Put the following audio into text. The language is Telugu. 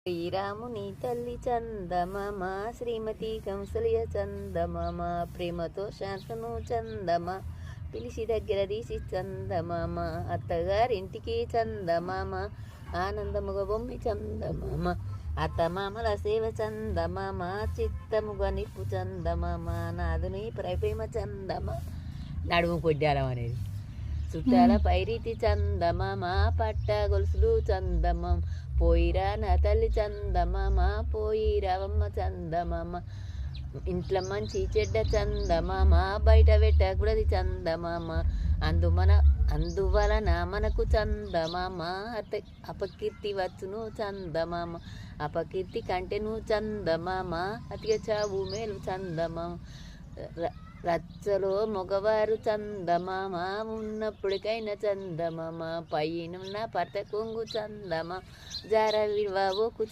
శ్రీరాముని తల్లి చందమామ శ్రీమతి కంసలియ చందమామ ప్రేమతో శాంతను చందమ పిలిచి దగ్గర తీసి చందమామ అత్తగారింటికి చందమామ ఆనందముగ బొమ్మి చందమామ అత్తమామల సేవ చందమామ చిత్తముగ నిప్పు చందమామ నాదుని ప్రేమ చందమ నడుము కొడ్డాలం అనేది చుట్టాల పైరీతి చందమామ పట్ట గొలుసులు చందమామ పోయిరా నా తల్లి చందమామ పోయిరావమ్మ చందమామ ఇంట్లో మంచి చెడ్డ చందమామ బయట పెట్టకూడదు చందమామ అందువలన మనకు చందమామ అపకీర్తి వచ్చును చందమామ అపకీర్తి కంటే నువ్వు చందమామ అతిగా చావు మేలు చందమామ రచ్చలో మగవారు చందమామ ఉన్నప్పటికైనా చందమామ పైన భర్త కొంగు చందమా జార వివావోకు